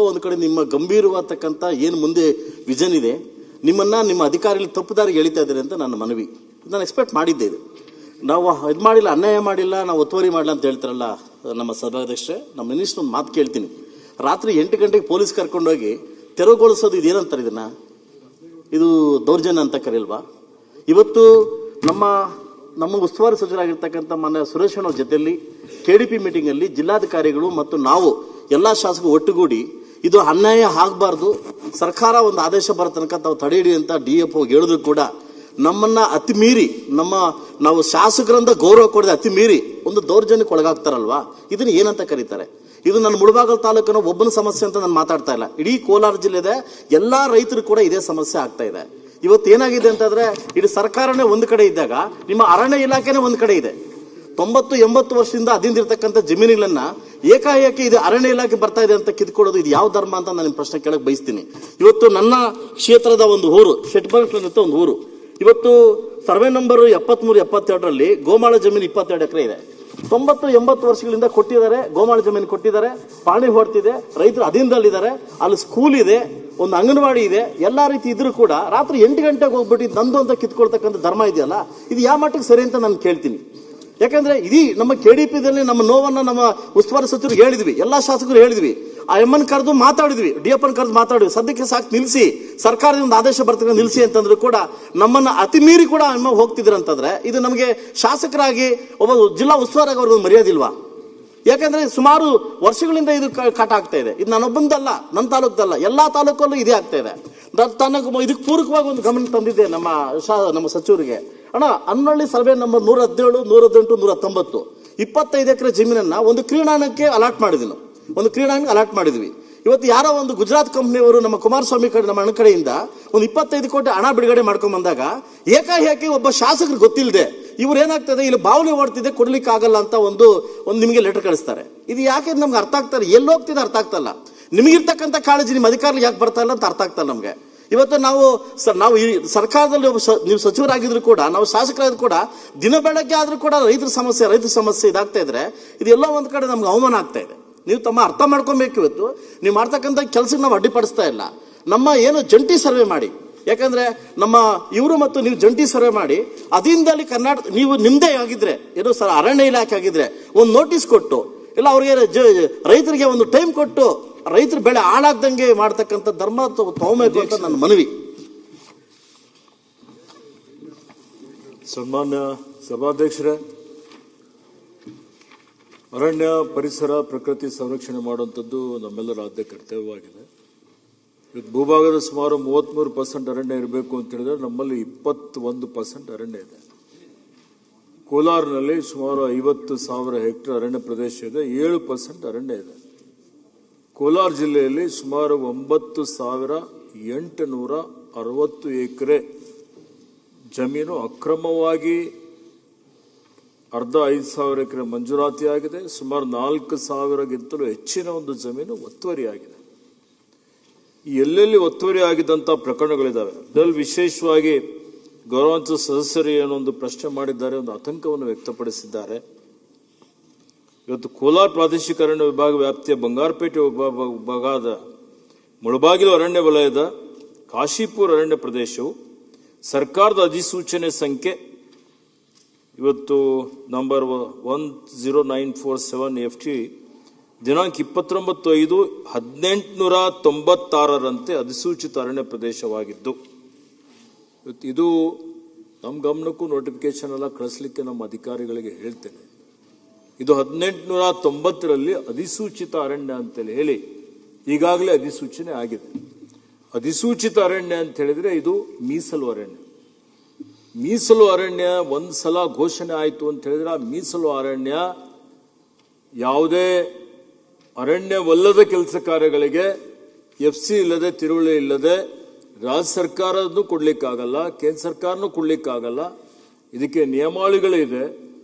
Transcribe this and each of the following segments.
ಎಲ್ಲೋ ಒಂದು ಕಡೆ ನಿಮ್ಮ ಗಂಭೀರವಾದಕ್ಕಂಥ ಏನು ಮುಂದೆ ವಿಷನ್ ಇದೆ, ನಿಮ್ಮ ಅಧಿಕಾರಿಗಳು ತಪ್ಪು ದಾರಿಗೆ ಎಳಿತಾ ಇದ್ದಾರೆ ಅಂತ ನನ್ನ ಮನವಿ. ನಾನು ಎಕ್ಸ್ಪೆಕ್ಟ್ ಮಾಡಿದ್ದೆ. ಇದು ನಾವು ಇದು ಮಾಡಿಲ್ಲ, ಅನ್ಯಾಯ ಮಾಡಿಲ್ಲ, ನಾವು ಒತ್ತುವರಿ ಮಾಡಲ್ಲ ಅಂತ ಹೇಳ್ತಾರಲ್ಲ ನಮ್ಮ ಸಭಾಧ್ಯಕ್ಷರೇ. ನಮ್ಮ ಮಿನಿಸ್ಟರ್ ಒಂದು ಮಾತು ಕೇಳ್ತೀನಿ. ರಾತ್ರಿ 8 ಗಂಟೆಗೆ ಪೊಲೀಸ್ ಕರ್ಕೊಂಡೋಗಿ ತೆರವುಗೊಳಿಸೋದು ಇದೇನಂತಾರೆ? ಇದು ದೌರ್ಜನ್ಯ ಅಂತ ಕರೆಯಲ್ವಾ? ಇವತ್ತು ನಮ್ಮ ಉಸ್ತುವಾರಿ ಸಚಿವರಾಗಿರ್ತಕ್ಕಂಥ ಮಾನ್ಯ ಸುರೇಶ್ ಅವ್ರ ಜೊತೆಯಲ್ಲಿ KDP ಮೀಟಿಂಗಲ್ಲಿ ಜಿಲ್ಲಾಧಿಕಾರಿಗಳು ಮತ್ತು ನಾವು ಎಲ್ಲ ಶಾಸಕರು ಒಟ್ಟುಗೂಡಿ ಇದು ಅನ್ಯಾಯ ಆಗಬಾರ್ದು, ಸರ್ಕಾರ ಒಂದು ಆದೇಶ ಬರೋ ತನಕ ತಾವು ತಡೆಯಿಡಿ ಅಂತ DF ಹೇಳಿದ್ರು ಕೂಡ ನಮ್ಮನ್ನ ಅತಿ ಮೀರಿ ನಾವು ಶಾಸಕರಿಂದ ಗೌರವ ಕೊಡದೆ ಅತಿ ಮೀರಿ ಒಂದು ದೌರ್ಜನ್ಯಕ್ಕೆ ಒಳಗಾಗ್ತಾರಲ್ವಾ, ಇದನ್ನ ಏನಂತ ಕರೀತಾರೆ? ಇದು ನನ್ನ ಮುಳಬಾಗಲ್ ತಾಲೂಕಿನ ಒಬ್ಬನ ಸಮಸ್ಯೆ ಅಂತ ನಾನು ಮಾತಾಡ್ತಾ ಇಲ್ಲ. ಇಡೀ ಕೋಲಾರ ಜಿಲ್ಲೆದ ಎಲ್ಲಾ ರೈತರು ಕೂಡ ಇದೇ ಸಮಸ್ಯೆ ಆಗ್ತಾ ಇದೆ. ಇವತ್ತು ಏನಾಗಿದೆ ಅಂತಂದ್ರೆ, ಇಡೀ ಸರ್ಕಾರನೇ ಒಂದು ಕಡೆ ಇದ್ದಾಗ ನಿಮ್ಮ ಅರಣ್ಯ ಇಲಾಖೆನೇ ಒಂದು ಕಡೆ ಇದೆ. 90-80 ವರ್ಷದಿಂದ ಅದಿಂದಿರ್ತಕ್ಕಂಥ ಜಮೀನುಗಳನ್ನ ಏಕಾಏಕಿ ಇದು ಅರಣ್ಯ ಇಲಾಖೆ ಬರ್ತಾ ಇದೆ ಅಂತ ಕಿತ್ಕೊಳ್ಳೋದು ಇದು ಯಾವ ಧರ್ಮ ಅಂತ ನಾನು ಪ್ರಶ್ನೆ ಕೇಳಕ್ ಬಯಸ್ತೀನಿ. ಇವತ್ತು ನನ್ನ ಕ್ಷೇತ್ರದ ಒಂದು ಊರು ಶೆಟ್ಬರ್ಟ್ ಅಂತ ಒಂದು ಊರು, ಇವತ್ತು ಸರ್ವೆ ನಂಬರ್ 73-72ರಲ್ಲಿ ಗೋಮಾಳ ಜಮೀನು 22 ಎಕರೆ ಇದೆ. 90-80 ವರ್ಷಗಳಿಂದ ಕೊಟ್ಟಿದ್ದಾರೆ, ಗೋಮಾಳ ಜಮೀನು ಕೊಟ್ಟಿದ್ದಾರೆ, ಪಾಣಿ ಹೊಡ್ತಿದೆ, ರೈತರು ಅಧೀನದಲ್ಲಿದ್ದಾರೆ. ಅಲ್ಲಿ ಸ್ಕೂಲ್ ಇದೆ, ಒಂದು ಅಂಗನವಾಡಿ ಇದೆ, ಎಲ್ಲಾ ರೀತಿ ಇದ್ರೂ ಕೂಡ ರಾತ್ರಿ 8 ಗಂಟೆಗೆ ಹೋಗ್ಬಿಟ್ಟು ನಂದು ಅಂತ ಕಿತ್ಕೊಳ್ತಕ್ಕಂಥ ಧರ್ಮ ಇದೆಯಲ್ಲ, ಇದು ಯಾವ ಮಟ್ಟಕ್ಕೆ ಸರಿ ಅಂತ ನಾನು ಕೇಳ್ತೀನಿ. ಯಾಕಂದ್ರೆ ಇದೀ ನಮ್ಮ KDPದಲ್ಲಿ ನಮ್ಮ ನೋವನ್ನ ನಮ್ಮ ಉಸ್ತುವಾರಿ ಸಚಿವರು ಹೇಳಿದ್ವಿ, ಎಲ್ಲಾ ಶಾಸಕರು ಹೇಳಿದ್ವಿ, ಆ ಎಮ್ಮನ್ ಕರೆದು ಮಾತಾಡಿದ್ವಿ, DF ಕರೆದು ಮಾತಾಡಿದ್ವಿ. ಸದ್ಯಕ್ಕೆ ಸಾಕು ನಿಲ್ಲಿಸಿ, ಸರ್ಕಾರದಿಂದ ಒಂದು ಆದೇಶ ಬರ್ತಕ್ಕಂಥ ನಿಲ್ಲಿಸಿ ಅಂತಂದ್ರು ಕೂಡ ನಮ್ಮನ್ನ ಅತಿ ಮೀರಿ ಕೂಡ ಅಮ್ಮ ಹೋಗ್ತಿದ್ರು ಅಂತಂದ್ರೆ ಇದು ನಮಗೆ ಶಾಸಕರಾಗಿ ಒಬ್ಬ ಜಿಲ್ಲಾ ಉಸ್ತುವಾರಿ ಅವ್ರಿಗೆ ಮರ್ಯಾದಿಲ್ವಾ? ಯಾಕಂದ್ರೆ ಸುಮಾರು ವರ್ಷಗಳಿಂದ ಇದು ಕಾಟ ಆಗ್ತಾ ಇದೆ. ಇದು ನಾನೊಬ್ಬಂದಲ್ಲ, ನನ್ನ ತಾಲೂಕದಲ್ಲ, ಎಲ್ಲಾ ತಾಲೂಕಲ್ಲೂ ಇದೇ ಆಗ್ತಾ ಇದೆ. ಇದಕ್ಕೆ ಪೂರಕವಾಗಿ ಒಂದು ಗಮನ ತಂದಿದ್ದೆ ನಮ್ಮ ಸಚಿವರಿಗೆ. ಅಣ್ಣ, ಅನ್ನಳ್ಳಿ ಸರ್ವೆ ನಂಬರ್ 117, 118, 119 25 ಎಕರೆ ಜಮೀನನ್ನ ಒಂದು ಕ್ರೀಡಾಂಗಣಕ್ಕೆ ಅಲಾಟ್ ಮಾಡಿದ್ವಿ. ಇವತ್ತು ಯಾರೋ ಒಂದು ಗುಜರಾತ್ ಕಂಪ್ನಿಯವರು ನಮ್ಮ ಕುಮಾರಸ್ವಾಮಿ ಕಡೆ, ನಮ್ಮ ಅಣ್ಣ ಕಡೆಯಿಂದ ಒಂದು 25 ಕೋಟಿ ಹಣ ಬಿಡುಗಡೆ ಮಾಡ್ಕೊಂಡ್ ಬಂದಾಗ ಏಕಾಏಕಿ ಒಬ್ಬ ಶಾಸಕರು ಗೊತ್ತಿಲ್ಲದೆ ಇವ್ರು ಏನಾಗ್ತದೆ, ಇಲ್ಲಿ ಬಾವಲಿ ಓಡ್ತಿದೆ, ಕೊಡ್ಲಿಕ್ಕೆ ಆಗಲ್ಲ ಅಂತ ಒಂದು ನಿಮಗೆ ಲೆಟರ್ ಕಳಿಸ್ತಾರೆ. ಇದು ಯಾಕೆ ನಮ್ಗೆ ಅರ್ಥ ಆಗ್ತಾರೆ? ಎಲ್ಲಿ ಹೋಗ್ತಿದೆ ಅರ್ಥ ಆಗ್ತಲ್ಲ. ನಿಮಗಿರ್ತಕ್ಕಂಥ ಕಾಳಜಿ ನಿಮ್ಮ ಅಧಿಕಾರಿಗಳು ಯಾಕೆ ಬರ್ತಾ ಇಲ್ಲ ಅಂತ ಅರ್ಥ ಆಗ್ತಲ್ಲ ನಮ್ಗೆ. ಇವತ್ತು ನಾವು ಈ ಸರ್ಕಾರದಲ್ಲಿ ನೀವು ಸಚಿವರಾಗಿದ್ರು ಕೂಡ, ನಾವು ಶಾಸಕರಾದ್ರು ಕೂಡ, ದಿನ ಬೆಳಗ್ಗೆ ಆದ್ರೂ ಕೂಡ ರೈತರ ಸಮಸ್ಯೆ ಇದಾಗ್ತಾ ಇದ್ರೆ ಇದೆಲ್ಲ ಒಂದ್ ಕಡೆ ನಮ್ಗೆ ಅವಮಾನ ಆಗ್ತಾ ಇದೆ. ನೀವು ಅರ್ಥ ಮಾಡ್ಕೊಬೇಕು. ಇವತ್ತು ನೀವು ಮಾಡ್ತಕ್ಕಂಥ ಕೆಲಸಕ್ಕೆ ನಾವು ಅಡ್ಡಿಪಡಿಸ್ತಾ ಇಲ್ಲ. ನಮ್ಮ ಏನು ಜಂಟಿ ಸರ್ವೆ ಮಾಡಿ, ಯಾಕಂದ್ರೆ ನಮ್ಮ ಇವರು ಮತ್ತು ನೀವು ಜಂಟಿ ಸರ್ವೆ ಮಾಡಿ ಅದಿಂದಲ್ಲಿ ಕರ್ನಾಟಕ ನೀವು ನಿಮ್ದೇ ಆಗಿದ್ರೆ, ಏನೋ ಸರ್ ಅರಣ್ಯ ಇಲಾಖೆ ಆಗಿದ್ರೆ ಒಂದು ನೋಟಿಸ್ ಕೊಟ್ಟು, ಇಲ್ಲ ಅವ್ರಿಗೆ ರೈತರಿಗೆ ಒಂದು ಟೈಮ್ ಕೊಟ್ಟು ರೈತರ ಬೆಳೆ ಹಾಳಾಗ್ದಂಗೆ ಮಾಡ್ತಕ್ಕಂಥ ಧರ್ಮ ತಗೋಬೇಕು ಅಂತ ನನ್ನ ಮನವಿ. ಸನ್ಮಾನ್ಯ ಸಭಾಧ್ಯಕ್ಷರೇ, ಅರಣ್ಯ ಪರಿಸರ ಪ್ರಕೃತಿ ಸಂರಕ್ಷಣೆ ಮಾಡುವಂಥದ್ದು ನಮ್ಮೆಲ್ಲರ ಆದ್ಯ ಕರ್ತವ್ಯವಾಗಿದೆ. ಇವತ್ತು ಭೂಭಾಗದ ಸುಮಾರು 33% ಅರಣ್ಯ ಇರಬೇಕು ಅಂತ ಹೇಳಿದ್ರೆ ನಮ್ಮಲ್ಲಿ 21% ಅರಣ್ಯ ಇದೆ. ಕೋಲಾರಿನಲ್ಲಿ ಸುಮಾರು 50,000 ಹೆಕ್ಟೇರ್ ಅರಣ್ಯ ಪ್ರದೇಶ ಇದೆ, 7% ಅರಣ್ಯ ಇದೆ. ಕೋಲಾರ ಜಿಲ್ಲೆಯಲ್ಲಿ ಸುಮಾರು 9,860 ಎಕರೆ ಜಮೀನು ಅಕ್ರಮವಾಗಿ ಅರ್ಧ 5,000 ಎಕರೆ ಮಂಜೂರಾತಿಯಾಗಿದೆ. ಸುಮಾರು 4,000ಗಿಂತಲೂ ಹೆಚ್ಚಿನ ಒಂದು ಜಮೀನು ಒತ್ತುವರಿಯಾಗಿದೆ. ಈ ಎಲ್ಲೆಲ್ಲಿ ಒತ್ತುವರಿ ಆಗಿದ್ದಂಥ ಪ್ರಕರಣಗಳಿದ್ದಾವೆ. ಅದರಲ್ಲಿ ವಿಶೇಷವಾಗಿ ಗೌರವಾನ್ವಿತ ಸದಸ್ಯರು ಏನೊಂದು ಪ್ರಶ್ನೆ ಮಾಡಿದ್ದಾರೆ, ಒಂದು ಆತಂಕವನ್ನು ವ್ಯಕ್ತಪಡಿಸಿದ್ದಾರೆ. ಇವತ್ತು ಕೋಲಾರ ಪ್ರಾದೇಶಿಕ ಅರಣ್ಯ ವಿಭಾಗ ವ್ಯಾಪ್ತಿಯ ಬಂಗಾರಪೇಟೆ ವಿಭಾಗದ ಮುಳಬಾಗಿಲು ಅರಣ್ಯ ವಲಯದ ಕಾಶಿಪುರ ಅರಣ್ಯ ಪ್ರದೇಶವು ಸರ್ಕಾರದ ಅಧಿಸೂಚನೆ ಸಂಖ್ಯೆ ಇವತ್ತು ನಂಬರ್ 10947 FT ದಿನಾಂಕ 29/5/1896ರಂತೆ ಅಧಿಸೂಚಿತ ಅರಣ್ಯ ಪ್ರದೇಶವಾಗಿದ್ದು, ಇದು ನಮ್ಮ ಗಮನಕ್ಕೂ ನೋಟಿಫಿಕೇಶನ್ ಎಲ್ಲ ಕಳಿಸ್ಲಿಕ್ಕೆ ನಮ್ಮ ಅಧಿಕಾರಿಗಳಿಗೆ ಹೇಳ್ತೇನೆ. ಇದು 1890ರಲ್ಲಿ ಅಧಿಸೂಚಿತ ಅರಣ್ಯ ಅಂತೇಳಿ ಹೇಳಿ ಈಗಾಗಲೇ ಅಧಿಸೂಚನೆ ಆಗಿದೆ. ಅಧಿಸೂಚಿತ ಅರಣ್ಯ ಅಂತ ಹೇಳಿದ್ರೆ ಇದು ಮೀಸಲು ಅರಣ್ಯ. ಮೀಸಲು ಅರಣ್ಯ ಒಂದ್ಸಲ ಘೋಷಣೆ ಆಯಿತು ಅಂತ ಹೇಳಿದ್ರೆ ಆ ಮೀಸಲು ಅರಣ್ಯ ಯಾವುದೇ ಅರಣ್ಯವಲ್ಲದ ಕೆಲಸ ಕಾರ್ಯಗಳಿಗೆ FC ಇಲ್ಲದೆ, ತಿರುವಳಿ ಇಲ್ಲದೆ ರಾಜ್ಯ ಸರ್ಕಾರದ್ದು ಕೊಡ್ಲಿಕ್ಕಾಗಲ್ಲ, ಕೇಂದ್ರ ಸರ್ಕಾರನೂ ಕೊಡ್ಲಿಕ್ಕಾಗಲ್ಲ. ಇದಕ್ಕೆ ನಿಯಮಾವಳಿಗಳಿದೆ.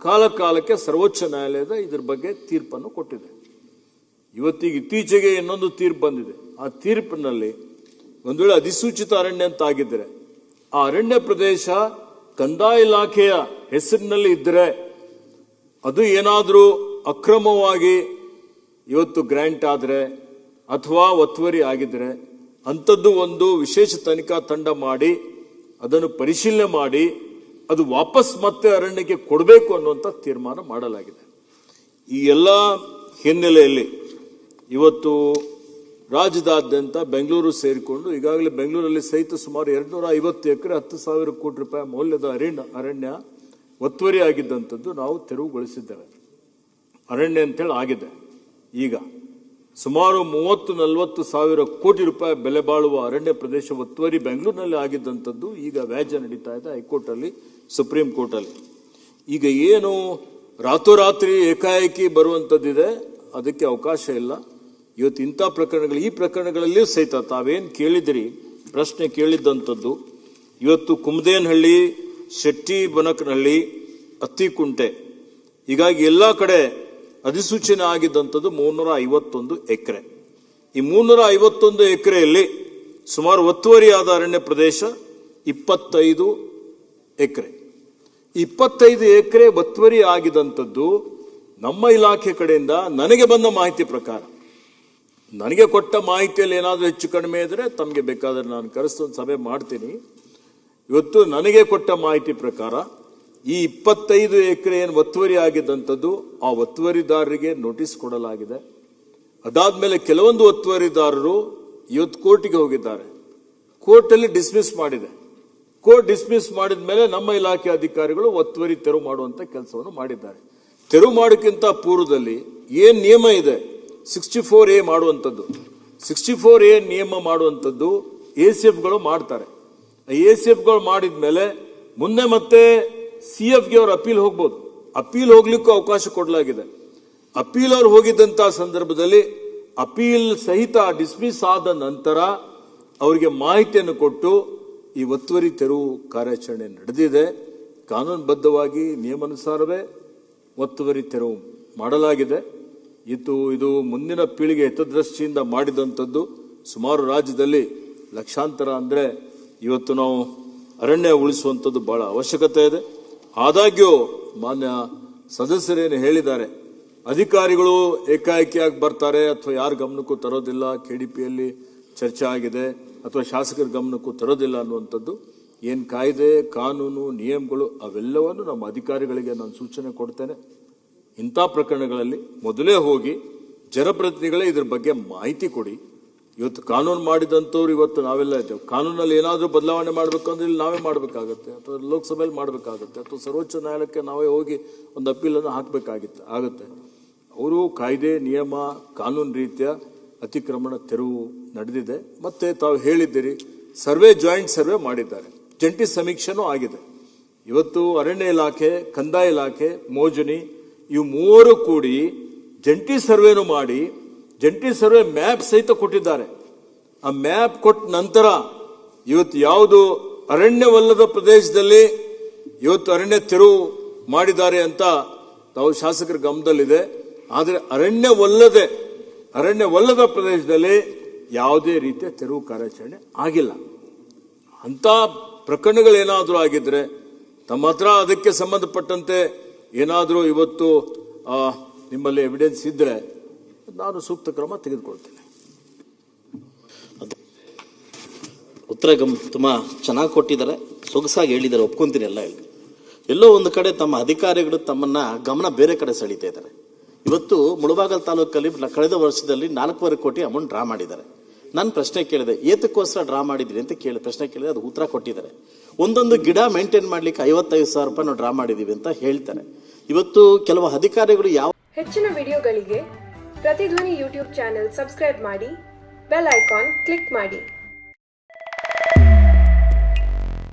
ಕಾಲಕ್ಕೆ ಸರ್ವೋಚ್ಚ ನ್ಯಾಯಾಲಯದ ಇದ್ರ ಬಗ್ಗೆ ತೀರ್ಪನ್ನು ಕೊಟ್ಟಿದೆ. ಇವತ್ತಿಗೆ ಇತ್ತೀಚೆಗೆ ಇನ್ನೊಂದು ತೀರ್ಪು ಬಂದಿದೆ. ಆ ತೀರ್ಪಿನಲ್ಲಿ ಒಂದು ವೇಳೆ ಅಧಿಸೂಚಿತ ಅರಣ್ಯ ಅಂತ ಆಗಿದ್ರೆ ಆ ಅರಣ್ಯ ಪ್ರದೇಶ ಕಂದಾಯ ಇಲಾಖೆಯ ಹೆಸರಿನಲ್ಲಿ ಇದ್ದರೆ, ಅದು ಏನಾದರೂ ಅಕ್ರಮವಾಗಿ ಇವತ್ತು ಗ್ರಾಂಟ್ ಆದರೆ ಅಥವಾ ಒತ್ತುವರಿ ಆಗಿದ್ರೆ ಅಂಥದ್ದು ಒಂದು ವಿಶೇಷ ತನಿಖಾ ತಂಡ ಮಾಡಿ ಅದನ್ನು ಪರಿಶೀಲನೆ ಮಾಡಿ ಅದು ವಾಪಸ್ ಮತ್ತೆ ಅರಣ್ಯಕ್ಕೆ ಕೊಡಬೇಕು ಅನ್ನುವಂಥ ತೀರ್ಮಾನ ಮಾಡಲಾಗಿದೆ. ಈ ಎಲ್ಲ ಹಿನ್ನೆಲೆಯಲ್ಲಿ ಇವತ್ತು ರಾಜ್ಯದಾದ್ಯಂತ ಬೆಂಗಳೂರು ಸೇರಿಕೊಂಡು ಈಗಾಗಲೇ ಬೆಂಗಳೂರಲ್ಲಿ ಸಹಿತ ಸುಮಾರು 250 ಎಕರೆ 10,000 ಕೋಟಿ ರೂಪಾಯಿ ಮೌಲ್ಯದ ಅರಣ್ಯ ಒತ್ತುವರಿ ಆಗಿದ್ದಂಥದ್ದು ನಾವು ತೆರವುಗೊಳಿಸಿದ್ದೇವೆ. ಅರಣ್ಯ ಅಂತೇಳಿ ಆಗಿದೆ. ಈಗ ಸುಮಾರು 30-40 ಸಾವಿರ ಕೋಟಿ ರೂಪಾಯಿ ಬೆಲೆ ಬಾಳುವ ಅರಣ್ಯ ಪ್ರದೇಶ ಒತ್ತುವರಿ ಬೆಂಗಳೂರಿನಲ್ಲಿ ಆಗಿದ್ದಂಥದ್ದು ಈಗ ವ್ಯಾಜ್ಯ ನಡೀತಾ ಇದೆ ಹೈಕೋರ್ಟಲ್ಲಿ, ಸುಪ್ರೀಂ ಕೋರ್ಟಲ್ಲಿ. ಈಗ ಏನು ರಾತ್ರೋರಾತ್ರಿ ಏಕಾಏಕಿ ಬರುವಂಥದ್ದಿದೆ, ಅದಕ್ಕೆ ಅವಕಾಶ ಇಲ್ಲ. ಇವತ್ತು ಇಂಥ ಪ್ರಕರಣಗಳು, ಈ ಪ್ರಕರಣಗಳಲ್ಲಿಯೂ ಸಹಿತ ತಾವೇನು ಕೇಳಿದಿರಿ, ಪ್ರಶ್ನೆ ಕೇಳಿದ್ದಂಥದ್ದು, ಇವತ್ತು ಕುಮದೇನಹಳ್ಳಿ, ಶೆಟ್ಟಿ ಬನಕನಹಳ್ಳಿ, ಅತ್ತಿಕುಂಟೆ, ಹೀಗಾಗಿ ಎಲ್ಲ ಕಡೆ ಅಧಿಸೂಚನೆ ಆಗಿದ್ದಂಥದ್ದು 351 ಎಕರೆ. ಈ 351 ಎಕರೆಯಲ್ಲಿ ಸುಮಾರು ಒತ್ತುವರಿಯಾದ ಅರಣ್ಯ ಪ್ರದೇಶ 25 ಎಕರೆ. 25 ಎಕರೆ ಒತ್ತುವರಿ ಆಗಿದಂಥದ್ದು ನಮ್ಮ ಇಲಾಖೆ ಕಡೆಯಿಂದ ನನಗೆ ಬಂದ ಮಾಹಿತಿ ಪ್ರಕಾರ, ನನಗೆ ಕೊಟ್ಟ ಮಾಹಿತಿಯಲ್ಲಿ ಏನಾದರೂ ಹೆಚ್ಚು ಕಡಿಮೆ ಇದ್ರೆ ತಮಗೆ ಬೇಕಾದ್ರೆ ನಾನು ಕರೆಸ್ತೊಂದು ಸಭೆ ಮಾಡ್ತೀನಿ. ಇವತ್ತು ನನಗೆ ಕೊಟ್ಟ ಮಾಹಿತಿ ಪ್ರಕಾರ ಈ 25 ಎಕರೆ ಏನು ಒತ್ತುವರಿ ಆಗಿದ್ದಂಥದ್ದು ಆ ಒತ್ತುವರಿದಾರರಿಗೆ ನೋಟಿಸ್ ಕೊಡಲಾಗಿದೆ. ಅದಾದ್ಮೇಲೆ ಕೆಲವೊಂದು ಒತ್ತುವರಿದಾರರು ಇವತ್ತು ಕೋರ್ಟಿಗೆ ಹೋಗಿದ್ದಾರೆ. ಕೋರ್ಟಲ್ಲಿ ಡಿಸ್ಮಿಸ್ ಮಾಡಿದೆ. ಕೋರ್ಟ್ ಡಿಸ್ಮಿಸ್ ಮಾಡಿದ ಮೇಲೆ ನಮ್ಮ ಇಲಾಖೆ ಅಧಿಕಾರಿಗಳು ಒತ್ತುವರಿ ತೆರವು ಮಾಡುವಂತ ಕೆಲಸವನ್ನು ಮಾಡಿದ್ದಾರೆ. ತೆರವು ಮಾಡೋಕ್ಕಿಂತ ಪೂರ್ವದಲ್ಲಿ ಏನ್ ನಿಯಮ ಇದೆ 64A ಮಾಡುವಂಥದ್ದು, 64A ನಿಯಮ ಮಾಡುವಂಥದ್ದು ACFಗಳು ಮಾಡ್ತಾರೆ. ACFಗಳು ಮಾಡಿದ ಮೇಲೆ ಮುಂದೆ ಮತ್ತೆ CFಗೆ ಅವರು ಅಪೀಲ್ ಹೋಗ್ಬೋದು. ಅಪೀಲ್ ಹೋಗ್ಲಿಕ್ಕೂ ಅವಕಾಶ ಕೊಡಲಾಗಿದೆ. ಅಪೀಲ್ ಅವರು ಹೋಗಿದ್ದಂತಹ ಸಂದರ್ಭದಲ್ಲಿ ಅಪೀಲ್ ಸಹಿತ ಡಿಸ್ಮಿಸ್ ಆದ ನಂತರ ಅವರಿಗೆ ಮಾಹಿತಿಯನ್ನು ಕೊಟ್ಟು ಈ ಒತ್ತುವರಿ ತೆರವು ಕಾರ್ಯಾಚರಣೆ ನಡೆದಿದೆ. ಕಾನೂನುಬದ್ಧವಾಗಿ ನಿಯಮಾನುಸಾರವೇ ಒತ್ತುವರಿ ತೆರವು ಮಾಡಲಾಗಿದೆ. ಇದು ಮುಂದಿನ ಪೀಳಿಗೆ ಹಿತದೃಷ್ಟಿಯಿಂದ ಮಾಡಿದಂಥದ್ದು. ಸುಮಾರು ರಾಜ್ಯದಲ್ಲಿ ಲಕ್ಷಾಂತರ ಅಂದ್ರೆ ಇವತ್ತು ನಾವು ಅರಣ್ಯ ಉಳಿಸುವಂಥದ್ದು ಬಹಳ ಅವಶ್ಯಕತೆ ಇದೆ. ಆದಾಗ್ಯೂ ಮಾನ್ಯ ಸದಸ್ಯರೇನು ಹೇಳಿದ್ದಾರೆ, ಅಧಿಕಾರಿಗಳು ಏಕಾಏಕಿಯಾಗಿ ಬರ್ತಾರೆ ಅಥವಾ ಯಾರ ಗಮನಕ್ಕೂ ತರೋದಿಲ್ಲ, KDPಯಲ್ಲಿ ಚರ್ಚೆ ಆಗಿದೆ ಅಥವಾ ಶಾಸಕರ ಗಮನಕ್ಕೂ ತರೋದಿಲ್ಲ ಅನ್ನುವಂಥದ್ದು ಏನು ಕಾಯ್ದೆ ಕಾನೂನು ನಿಯಮಗಳು ಅವೆಲ್ಲವನ್ನು ನಮ್ಮ ಅಧಿಕಾರಿಗಳಿಗೆ ನಾನು ಸೂಚನೆ ಕೊಡ್ತೇನೆ. ಇಂಥ ಪ್ರಕರಣಗಳಲ್ಲಿ ಮೊದಲೇ ಹೋಗಿ ಜನಪ್ರತಿನಿಧಿಗಳೇ ಇದ್ರ ಬಗ್ಗೆ ಮಾಹಿತಿ ಕೊಡಿ. ಇವತ್ತು ಕಾನೂನು ಮಾಡಿದಂಥವ್ರು ಇವತ್ತು ನಾವೆಲ್ಲ ಇದ್ದೇವೆ. ಕಾನೂನಲ್ಲಿ ಏನಾದರೂ ಬದಲಾವಣೆ ಮಾಡಬೇಕಂದ್ರೆ ಇಲ್ಲಿ ನಾವೇ ಮಾಡಬೇಕಾಗತ್ತೆ, ಅಥವಾ ಲೋಕಸಭೆಯಲ್ಲಿ ಮಾಡಬೇಕಾಗತ್ತೆ, ಅಥವಾ ಸರ್ವೋಚ್ಚ ನ್ಯಾಯಾಲಯಕ್ಕೆ ನಾವೇ ಹೋಗಿ ಒಂದು ಅಪೀಲನ್ನು ಆಗುತ್ತೆ. ಅವರು ಕಾಯ್ದೆ ನಿಯಮ ಕಾನೂನು ರೀತಿಯ ಅತಿಕ್ರಮಣ ತೆರವು ನಡೆದಿದೆ. ಮತ್ತೆ ತಾವು ಹೇಳಿದ್ದೀರಿ ಜಾಯಿಂಟ್ ಸರ್ವೆ ಮಾಡಿದ್ದಾರೆ, ಜಂಟಿ ಸಮೀಕ್ಷೆನೂ ಆಗಿದೆ. ಇವತ್ತು ಅರಣ್ಯ ಇಲಾಖೆ, ಕಂದಾಯ ಇಲಾಖೆ, ಮೋಜನಿ ಇವು ಮೂವರು ಕೂಡಿ ಜಂಟಿ ಸರ್ವೆನೂ ಮಾಡಿ ಜಂಟಿ ಸರ್ವೆ ಮ್ಯಾಪ್ ಸಹಿತ ಕೊಟ್ಟಿದ್ದಾರೆ. ಆ ಮ್ಯಾಪ್ ಕೊಟ್ಟ ನಂತರ ಇವತ್ತು ಯಾವುದು ಅರಣ್ಯವಲ್ಲದ ಪ್ರದೇಶದಲ್ಲಿ ಇವತ್ತು ಅರಣ್ಯ ತೆರವು ಮಾಡಿದ್ದಾರೆ ಅಂತ ತಾವು ಶಾಸಕರ ಗಮನದಲ್ಲಿದೆ. ಆದರೆ ಅರಣ್ಯವಲ್ಲದ ಪ್ರದೇಶದಲ್ಲಿ ಯಾವುದೇ ರೀತಿಯ ತೆರವು ಕಾರ್ಯಾಚರಣೆ ಆಗಿಲ್ಲ. ಅಂತ ಪ್ರಕರಣಗಳೇನಾದರೂ ಆಗಿದ್ರೆ ತಮ್ಮ ಹತ್ರ ಅದಕ್ಕೆ ಸಂಬಂಧಪಟ್ಟಂತೆ ಏನಾದರೂ ಇವತ್ತು ನಿಮ್ಮಲ್ಲಿ ಎವಿಡೆನ್ಸ್ ಇದ್ರೆ ನಾನು ಸೂಕ್ತ ಕ್ರಮ ತೆಗೆದುಕೊಳ್ತೇನೆ. ಉತ್ತರ ತುಂಬಾ ಚೆನ್ನಾಗಿ ಕೊಟ್ಟಿದ್ದಾರೆ, ಸೊಗಸಾಗಿ ಹೇಳಿದ್ದಾರೆ, ಒಪ್ಕೊಂತೀನಿ ಎಲ್ಲ ಹೇಳಿ. ಎಲ್ಲೋ ಒಂದು ಕಡೆ ತಮ್ಮ ಅಧಿಕಾರಿಗಳು ತಮ್ಮನ್ನ ಗಮನ ಬೇರೆ ಕಡೆ ಸೆಳೀತಾ ಇದ್ದಾರೆ. ಇವತ್ತು ಮುಳಬಾಗಲ್ ತಾಲೂಕಲ್ಲಿ ಕಳೆದ ವರ್ಷದಲ್ಲಿ 4.25 ಕೋಟಿ ಅಮೌಂಟ್ ಡ್ರಾ ಮಾಡಿದ್ದಾರೆ. ನಾನು ಪ್ರಶ್ನೆ ಕೇಳಿದೆ, ಏತಕ್ಕೋಸ್ಕರ ಡ್ರಾ ಮಾಡಿದ್ರಿ ಅಂತ ಪ್ರಶ್ನೆ ಕೇಳಿದೆ. ಅದು ಉತ್ತರ ಕೊಟ್ಟಿದ್ದಾರೆ. ಒಂದೊಂದು ಗಿಡ ಮೇಂಟೈನ್ ಮಾಡ್ಲಿಕ್ಕೆ 55,000 ರೂಪಾಯಿ ನಾವು ಡ್ರಾ ಮಾಡಿದೀವಿ ಅಂತ ಹೇಳ್ತಾರೆ. ಇವತ್ತು ಕೆಲವು ಅಧಿಕಾರಿಗಳು ಹೆಚ್ಚಿನ ವಿಡಿಯೋಗಳಿಗೆ ಪ್ರತಿಧ್ವನಿ ಯೂಟ್ಯೂಬ್ ಚಾನೆಲ್ ಸಬ್ಸ್ಕ್ರೈಬ್ ಮಾಡಿ, ಬೆಲ್ ಐಕಾನ್ ಕ್ಲಿಕ್ ಮಾಡಿ.